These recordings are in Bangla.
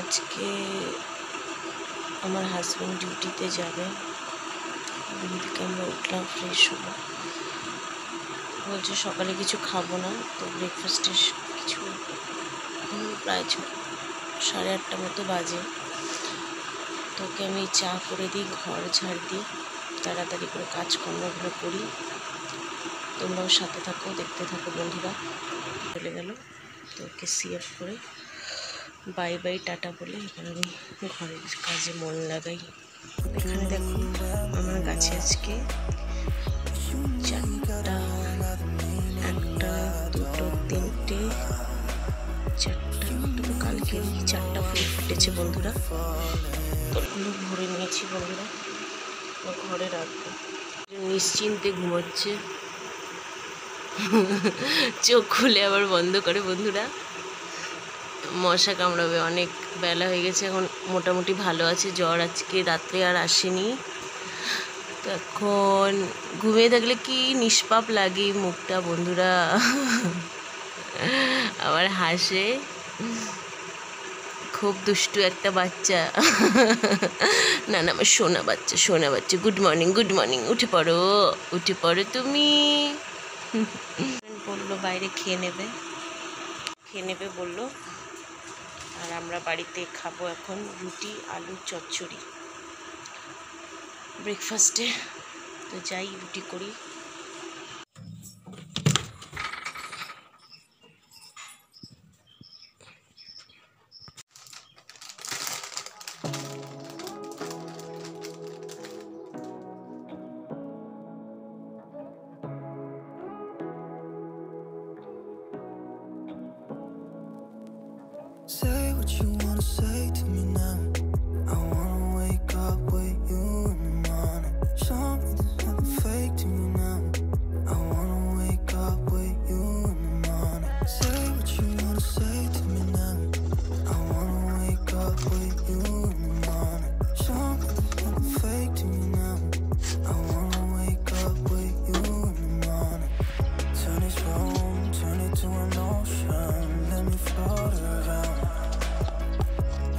আজকে আমার হাজব্যান্ড ডিউটিতে যাবে। ঘুম থেকে আমরা উঠলাম, ফ্রেশ হবো। বলছে সকালে কিছু খাবো না, তো ব্রেকফাস্টে কিছু প্রায় 8:30 মতো বাজে। তোকে আমি চা করে দিই, ঘর ঝাড় দিই, তাড়াতাড়ি করে কাজকর্মগুলো করি। তোমরাও সাথে থাকো, দেখতে থাকো বন্ধুরা। চলে গেল, তো ওকে সিএফ করে বাই বাই টাটা বলে এখানে আমি ঘরের কাজে মন লাগাই। এখানে দেখো আমার গাছে আজকে 4টা, 1টা, 2টো, 3টে, 4টা, কালকে 4টা ফুল ফুটেছে বন্ধুরা। তোরগুলো ভরে নিয়েছি বন্ধুরা, ঘরে রাখবো। নিশ্চিন্তে ঘুমোচ্ছে, চোখ খুলে আবার বন্ধ করে বন্ধুরা। মশা কামড়াবে, অনেক বেলা হয়ে গেছে, এখন মোটামুটি ভালো আছে। জ্বর আজকে রাত্রে আর আসেনি। তো এখন ঘুমিয়ে থাকলে কি নিষ্পাপ লাগে মুখটা বন্ধুরা, আবার হাসে। খুব দুষ্টু একটা বাচ্চা। না না, আমার সোনা বাচ্চা, সোনা বাচ্চা। Good morning, good morning. উঠে পড়ো, উঠে পড়ো তুমি। বললো বাইরে খেয়ে নেবে বললো। আর আমরা বাড়িতে খাবো এখন রুটি, আলু চচ্চড়ি ব্রেকফাস্টে। তো যাই রুটি করি। Say what you wanna say to me now. I wanna wake up with you in the morning. Show me there's nothing fake to me now. I wanna wake up with you in the morning. Say what you wanna say to me now. I wanna wake up with you in the morning. Show me there's nothing fake to me now. I wanna wake up with you in the morning. Turn this room, turn it to an ocean. Let me float around.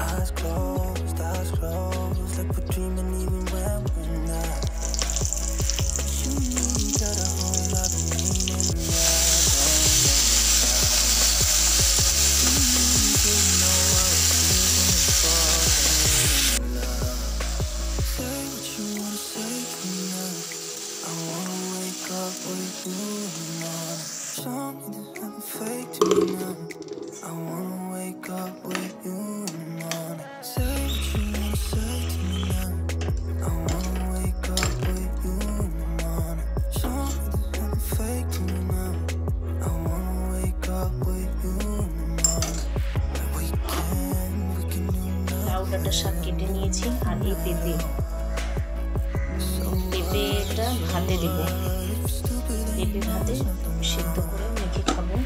Eyes closed, like we're dreaming even when we're not. You know you got a whole lot of meaning in that. You know I was sleeping for love. Say what you wanna say to me now. I wanna wake up with you in the morning. Show me there's nothing fake to me now. I wanna wake up with you in the morning. Say what you wanna say to me now. I wanna wake up with you in the morning. Show me there's nothing fake to me now. I wanna wake up with you in the morning. We can do লাউডাটা শাক কেটে নিয়েছি, আর এই পেঁপেটা ভাতে দেবো। পেঁপে ভাতে সেদ্ধ করে মেখে খাবো।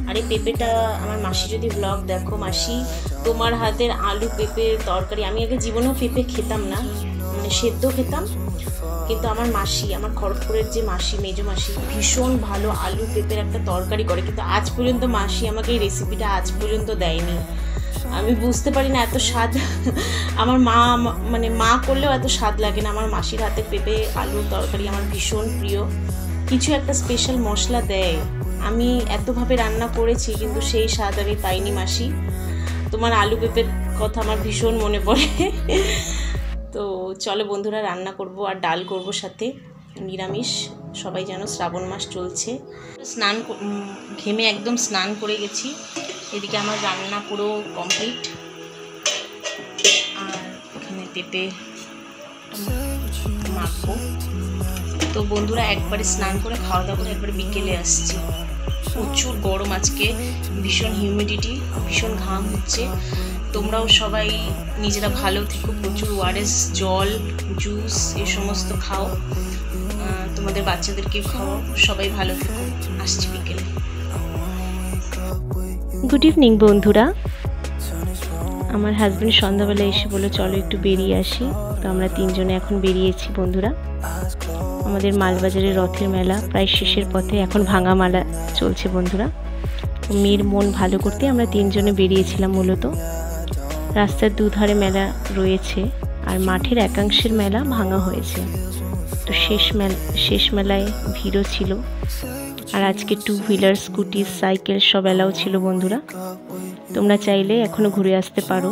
আর এই পেঁপেটা আমার মাসি যদি ব্লগ দেখো, মাসি তোমার হাতের আলু পেঁপের তরকারি। আমি আগে জীবনেও পেঁপে খেতাম না, মানে সেদ্ধ খেতাম, কিন্তু আমার মাসি, আমার খড়গপুরের যে মাসি, মেজো মাসি, ভীষণ ভালো আলু পেঁপের একটা তরকারি করে। কিন্তু আজ পর্যন্ত মাসি আমাকে এই রেসিপিটা আজ পর্যন্ত দেয়নি। আমি বুঝতে পারি না এত স্বাদ। আমার মানে মা করলেও এত স্বাদ লাগে না। আমার মাসির হাতের পেঁপে আলুর তরকারি আমার ভীষণ প্রিয়। কিছু একটা স্পেশাল মশলা দেয়, আমি এতভাবে রান্না করেছি কিন্তু সেই স্বাদ আমি পাইনি মাসি। তোমার আলু পেঁপের কথা আমার ভীষণ মনে পড়ে। তো চলো বন্ধুরা, রান্না করব আর ডাল করব সাথে, নিরামিষ। সবাই জানো শ্রাবণ মাস চলছে। ঘেমে একদম স্নান করে গেছি। এদিকে আমার রান্না পুরো কমপ্লিট। আর এখানে পেঁপে মাখবো। তো বন্ধুরা, একবারে স্নান করে খাওয়া দাওয়া করে একবারে বিকেলে আসছি। প্রচুর গরম আজকে, ভীষণ হিউমিডিটি, ভীষণ ঘাম হচ্ছে। তোমরাও সবাই নিজেরা ভালো থেকো, প্রচুর ওআরএস, জল, জুস এই সমস্ত খাও, তোমাদের বাচ্চাদেরকে খাও। সবাই ভালো থেকো, আসছি বিকেলে। গুড ইভিনিং বন্ধুরা। আমার হাজব্যান্ড সন্ধ্যাবেলা এসে বললো চলো একটু বেরিয়ে আসি। তো আমরা তিনজনে এখন বেরিয়েছি বন্ধুরা। আমাদের মালবাজারের রথের মেলা প্রায় শেষের পথে, এখন ভাঙা মালা চলছে বন্ধুরা। মেয়ের মন ভালো করতে আমরা তিনজনে বেরিয়েছিলাম মূলত। রাস্তার দুধারে মেলা রয়েছে, আর মাঠের একাংশের মেলা ভাঙা হয়েছে। তো শেষ মেলায় ভিড়ও ছিল, আর আজকে 2 হুইলার, স্কুটি, সাইকেল সব এলাও ছিল বন্ধুরা। তোমরা চাইলে এখনো ঘুরে আসতে পারো।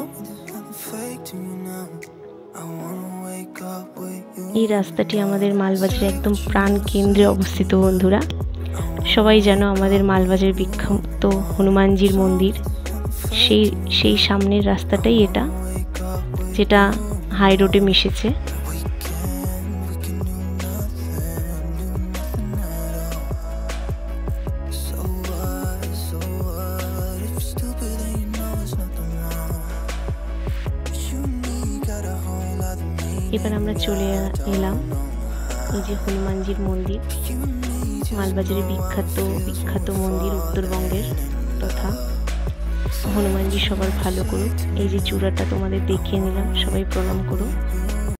এই রাস্তাটি আমাদের মালবাজারে একদম প্রাণ কেন্দ্রে অবস্থিত বন্ধুরা। সবাই জানো আমাদের মালবাজারের বিখ্যাত হনুমানজির মন্দির, সেই সামনের রাস্তাটাই এটা, যেটা হাই রোডে মিশেছে। এবার আমরা চলে এলাম এই যে হনুমানজির মন্দির, মালবাজারের বিখ্যাত মন্দির উত্তরবঙ্গের তথা। হনুমানজি সবার ভালো করুক। এই যে চূড়াটা তোমাদের দেখিয়ে নিলাম, সবাই প্রণাম করো।